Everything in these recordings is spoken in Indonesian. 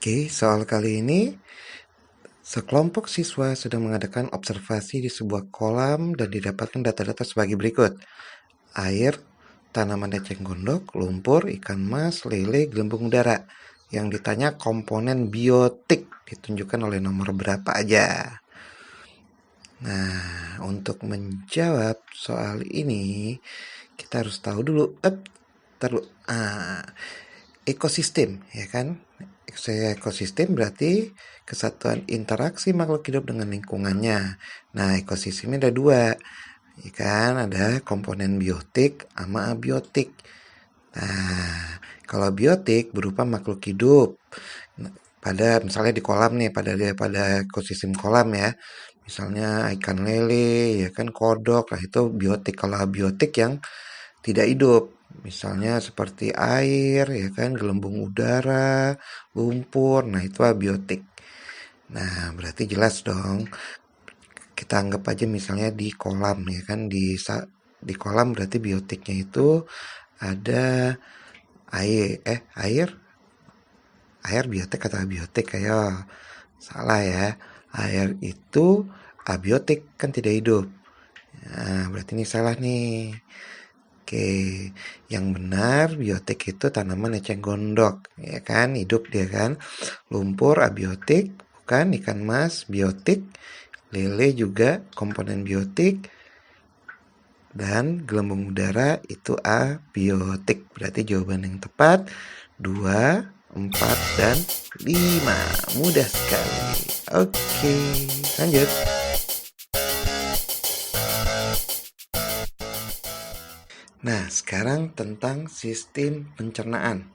Oke, soal kali ini, sekelompok siswa sedang mengadakan observasi di sebuah kolam dan didapatkan data-data sebagai berikut. Air, tanaman eceng gondok, lumpur, ikan mas, lele, gelembung udara. Yang ditanya komponen biotik ditunjukkan oleh nomor berapa aja. Nah, untuk menjawab soal ini, kita harus tahu dulu, terus, ekosistem, ya kan? Ekosistem berarti kesatuan interaksi makhluk hidup dengan lingkungannya. Nah, ekosistemnya ada dua, ya kan? Ada komponen biotik sama abiotik. Nah, kalau biotik berupa makhluk hidup. Nah, pada misalnya di kolam nih, pada ekosistem kolam ya. Misalnya ikan lele, ya kan kodok, nah itu biotik. Kalau abiotik yang tidak hidup, misalnya seperti air, ya kan, gelembung udara, lumpur, nah itu abiotik. Nah, berarti jelas dong. Kita anggap aja misalnya di kolam, ya kan, di kolam berarti biotiknya itu ada air biotik atau abiotik, ayo. Salah ya. Air itu abiotik, kan tidak hidup. Nah, berarti ini salah nih. Oke, yang benar biotik itu tanaman eceng gondok, ya kan, hidup dia kan. Lumpur abiotik, bukan. Ikan mas biotik, lele juga komponen biotik, dan gelembung udara itu abiotik. Berarti jawaban yang tepat 2, 4, dan 5. Mudah sekali. Oke, lanjut. Nah, sekarang tentang sistem pencernaan.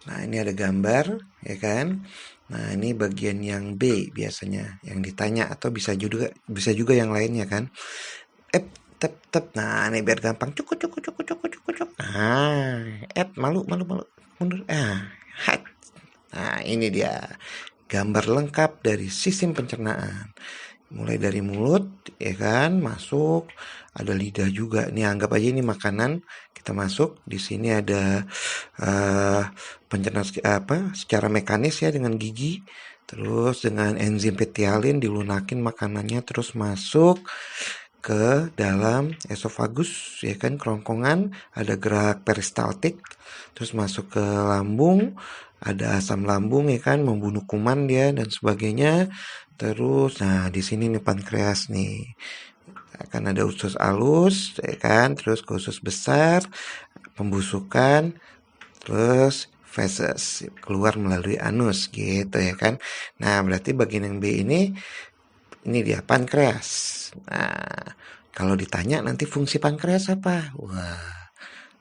Nah, ini ada gambar, ya kan? Nah, ini bagian yang B biasanya, yang ditanya, atau bisa juga yang lainnya kan. Ep, tep, tep. Nah, ini biar gampang. Cukup, cukup, cukup, cukup, cukup, cukup. Nah, malu, malu, malu. Mundur. Hat. Nah, ini dia gambar lengkap dari sistem pencernaan. Mulai dari mulut, ya kan, masuk, ada lidah juga. Ini anggap aja ini makanan, kita masuk. Di sini ada pencernaan secara mekanis ya, dengan gigi. Terus dengan enzim petialin dilunakin makanannya, terus masuk ke dalam esofagus, ya kan, kerongkongan, ada gerak peristaltik, terus masuk ke lambung, ada asam lambung, ya kan, membunuh kuman dia dan sebagainya. Terus, nah di sini nih pankreas nih, akan ada usus alus, ya kan, terus ke usus besar, pembusukan, terus feses keluar melalui anus gitu, ya kan. Nah, berarti bagian yang B ini dia pankreas. Nah, kalau ditanya nanti fungsi pankreas apa? Wah,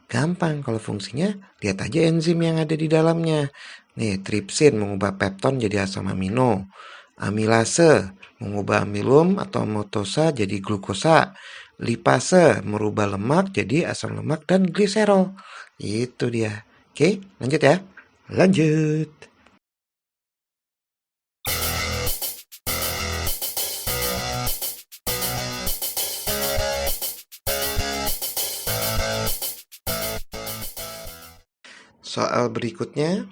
gampang. Kalau fungsinya, lihat aja enzim yang ada di dalamnya. Nih, tripsin mengubah pepton jadi asam amino. Amilase mengubah amilum atau amatosa jadi glukosa. Lipase merubah lemak jadi asam lemak dan gliserol. Itu dia. Oke, lanjut ya. Lanjut. Soal berikutnya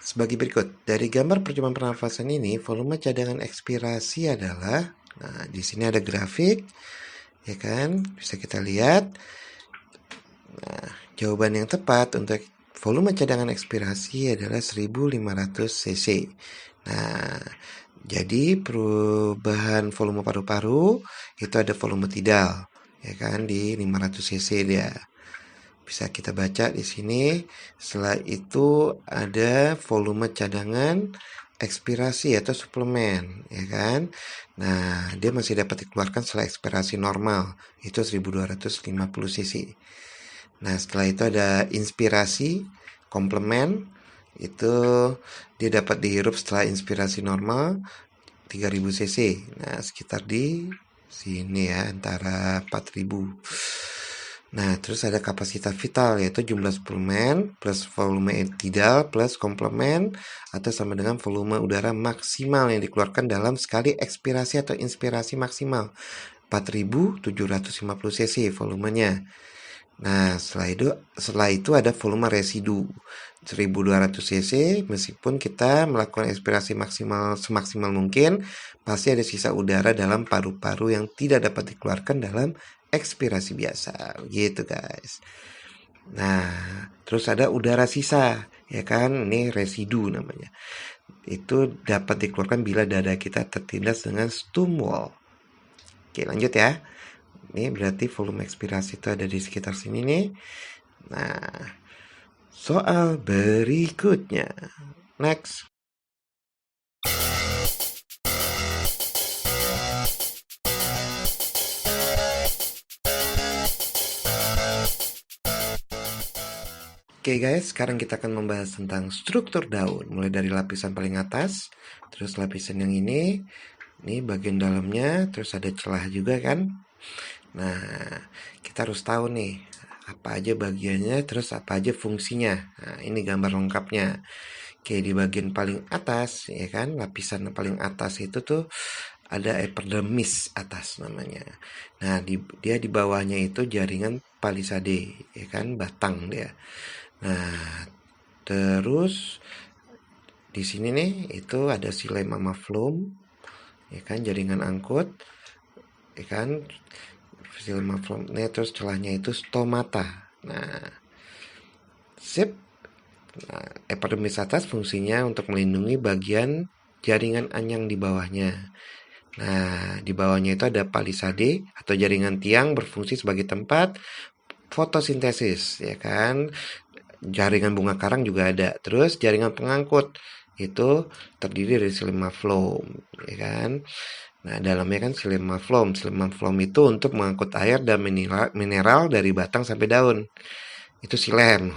sebagai berikut. Dari gambar percobaan pernafasan ini, volume cadangan ekspirasi adalah, nah di sini ada grafik, ya kan? Bisa kita lihat. Nah, jawaban yang tepat untuk volume cadangan ekspirasi adalah 1500 cc. Nah, jadi perubahan volume paru-paru itu ada volume tidal, ya kan, di 500 cc dia. Bisa kita baca di sini. Setelah itu ada volume cadangan ekspirasi atau suplemen, ya kan. Nah, dia masih dapat dikeluarkan setelah ekspirasi normal, itu 1250 cc. Nah, setelah itu ada inspirasi komplement, itu dia dapat dihirup setelah inspirasi normal 3000 cc. Nah, sekitar di sini ya, antara 4000. Nah, terus ada kapasitas vital, yaitu jumlah suplemen plus volume tidal plus komplement atau sama dengan volume udara maksimal yang dikeluarkan dalam sekali ekspirasi atau inspirasi maksimal 4750 cc volumenya. Nah, setelah itu ada volume residu 1200 cc. Meskipun kita melakukan ekspirasi semaksimal mungkin, pasti ada sisa udara dalam paru-paru yang tidak dapat dikeluarkan dalam ekspirasi biasa, gitu guys. Nah, terus ada udara sisa, ya kan? Ini residu namanya. Itu dapat dikeluarkan bila dada kita tertindas dengan stonewall. Oke, lanjut ya. Ini berarti volume ekspirasi itu ada di sekitar sini nih. Nah, soal berikutnya. Next. Oke guys, sekarang kita akan membahas tentang struktur daun. Mulai dari lapisan paling atas, terus lapisan yang ini bagian dalamnya, terus ada celah juga kan. Nah, kita harus tahu nih, apa aja bagiannya, terus apa aja fungsinya. Nah, ini gambar lengkapnya. Oke, di bagian paling atas, ya kan, lapisan paling atas itu tuh ada epidermis atas namanya. Nah, dia di bawahnya itu jaringan palisade, ya kan, batang dia. Nah, terus di sini nih itu ada xilem sama phloem, ya kan, jaringan angkut, ya kan, xilem sama phloem. Nah, terus celahnya itu stomata. Nah, sip. Nah, epidermis atas fungsinya untuk melindungi bagian jaringan anyang di bawahnya. Nah, di bawahnya itu ada palisade atau jaringan tiang berfungsi sebagai tempat fotosintesis, ya kan. Jaringan bunga karang juga ada. Terus jaringan pengangkut itu terdiri dari xilema phloem, ya kan. Nah, dalamnya kan xilema phloem. Xilema phloem itu untuk mengangkut air dan mineral dari batang sampai daun. Itu xilem.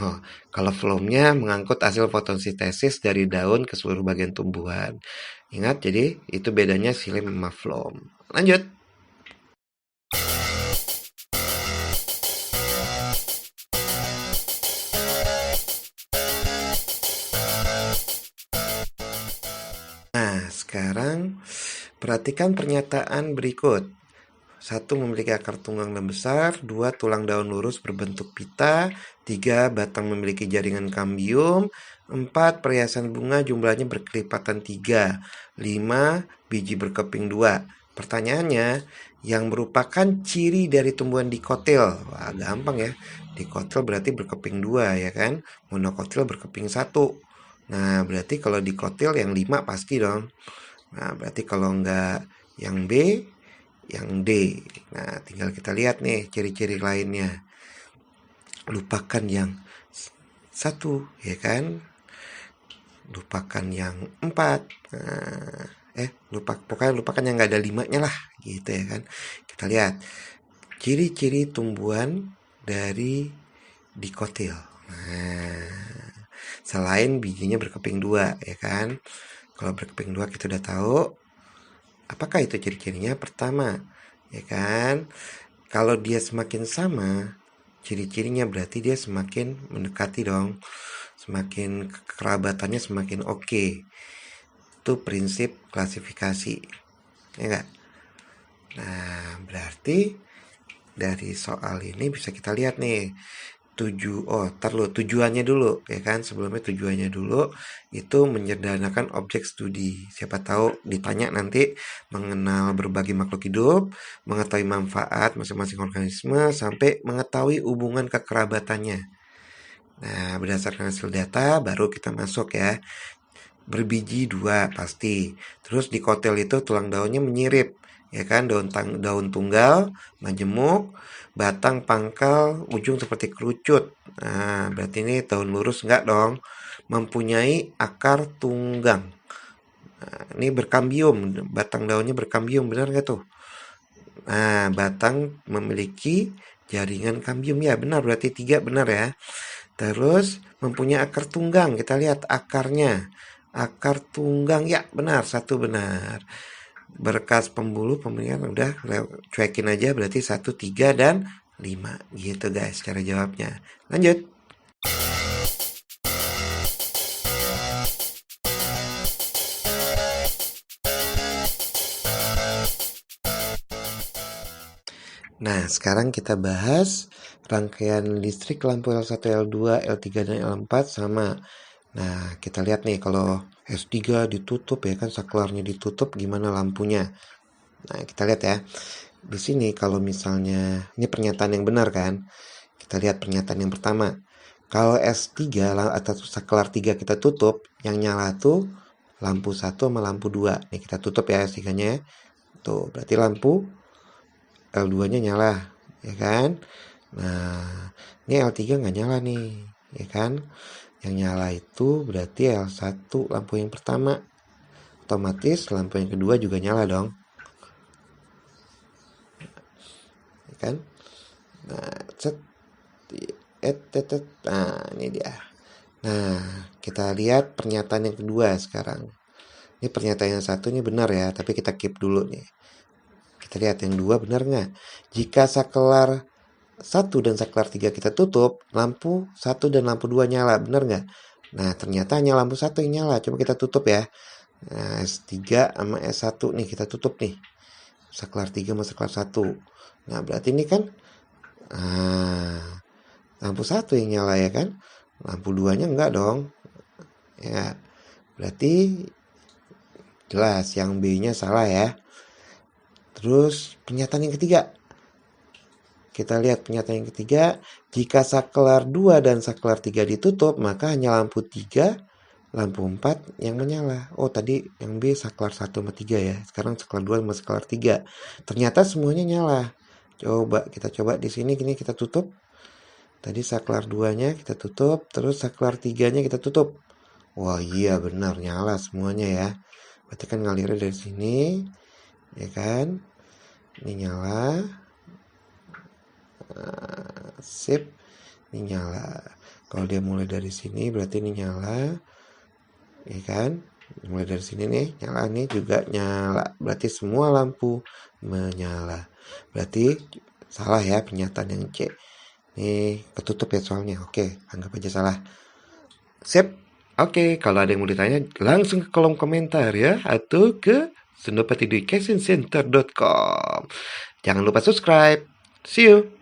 Kalau phloemnya mengangkut hasil fotosintesis dari daun ke seluruh bagian tumbuhan. Ingat, jadi itu bedanya xilem sama phloem. Lanjut. Nah, sekarang perhatikan pernyataan berikut. 1. Memiliki akar tunggang dan besar. 2. Tulang daun lurus berbentuk pita. 3. Batang memiliki jaringan kambium. 4. Perhiasan bunga jumlahnya berkelipatan 3. 5. Biji berkeping 2. Pertanyaannya, yang merupakan ciri dari tumbuhan dikotil. Wah, gampang ya. Dikotil berarti berkeping 2, ya kan. Monokotil berkeping 1. Nah, berarti kalau dikotil yang 5 pasti dong. Nah, berarti kalau enggak yang B, yang D. Nah, tinggal kita lihat nih ciri-ciri lainnya. Lupakan yang 1, ya kan? Lupakan yang 4. Nah, pokoknya lupakan yang enggak ada 5-nya lah, gitu ya kan? Kita lihat ciri-ciri tumbuhan dari dikotil. Nah, selain bijinya berkeping 2, ya kan? Kalau berkeping 2 kita udah tahu. Apakah itu ciri-cirinya? Pertama, ya kan? Kalau dia semakin sama, ciri-cirinya berarti dia semakin mendekati dong. Semakin kekerabatannya semakin oke. Itu prinsip klasifikasi. Ya enggak? Nah, berarti dari soal ini bisa kita lihat nih. Tujuannya dulu, ya kan? Sebelumnya tujuannya dulu itu menyederhanakan objek studi. Siapa tahu ditanya nanti mengenal berbagai makhluk hidup, mengetahui manfaat masing-masing organisme, sampai mengetahui hubungan kekerabatannya. Nah, berdasarkan hasil data baru kita masuk ya. Berbiji 2 pasti. Terus di kotel itu tulang daunnya menyirip, ya kan, daun tunggal, majemuk, batang pangkal, ujung seperti kerucut. Nah, berarti ini daun lurus enggak dong. Mempunyai akar tunggang. Nah, ini berkambium, batang daunnya berkambium, benar nggak tuh? Nah, batang memiliki jaringan kambium, ya benar, berarti 3 benar ya. Terus mempunyai akar tunggang, kita lihat akarnya. Akar tunggang, ya benar, 1 benar. Berkas pembuluh pemilihan udah cuekin aja, berarti 1, 3, dan 5. Gitu guys cara jawabnya. Lanjut. Nah, sekarang kita bahas rangkaian listrik lampu L1, L2, L3, dan L4 sama. Nah, kita lihat nih kalau S3 ditutup ya kan, saklarnya ditutup, gimana lampunya. Nah, kita lihat ya. Di sini kalau misalnya, ini pernyataan yang benar kan? Kita lihat pernyataan yang pertama. Kalau S3 atau saklar 3 kita tutup, yang nyala tuh lampu 1 sama lampu 2. Nih kita tutup ya S3-nya ya. Tuh, berarti lampu L2-nya nyala, ya kan? Nah, ini L3 nggak nyala nih, ya kan? Yang nyala itu berarti L1 lampu yang pertama. Otomatis lampu yang kedua juga nyala dong. Ya kan? Nah, nah, ini dia. Nah, kita lihat pernyataan yang kedua sekarang. Ini pernyataan yang satu ini benar ya, tapi kita keep dulu nih. Kita lihat yang dua benar nggak? Jika saklar 1 dan saklar 3 kita tutup, lampu 1 dan lampu 2 nyala, benar nggak? Nah, ternyata hanya lampu 1 yang nyala. Coba kita tutup ya. Nah, S3 sama S1 nih kita tutup nih. Saklar 3 sama saklar 1. Nah, berarti ini kan lampu 1 yang nyala ya kan? Lampu 2-nya enggak dong. Ya, berarti jelas yang B-nya salah ya. Terus pernyataan yang ketiga. Kita lihat pernyataan yang ketiga. Jika saklar 2 dan saklar 3 ditutup, maka hanya lampu 3, lampu 4 yang menyala. Oh, tadi yang B saklar 1 sama 3 ya. Sekarang saklar 2 sama saklar 3. Ternyata semuanya nyala. Coba kita coba di sini gini kita tutup. Tadi saklar 2-nya kita tutup, terus saklar 3-nya kita tutup. Wah, iya benar nyala semuanya ya. Berarti kan ngalirnya dari sini, ya kan? Ini nyala. Sip. Ini nyala. Kalau dia mulai dari sini berarti ini nyala. Ya kan? Mulai dari sini nih, nyala nih juga nyala. Berarti semua lampu menyala. Berarti salah ya pernyataan yang C. Nih ketutup ya soalnya. Oke, anggap aja salah. Sip. Oke, kalau ada yang mau ditanya langsung ke kolom komentar ya, atau ke senopatiducationscenter.com. Jangan lupa subscribe. See you.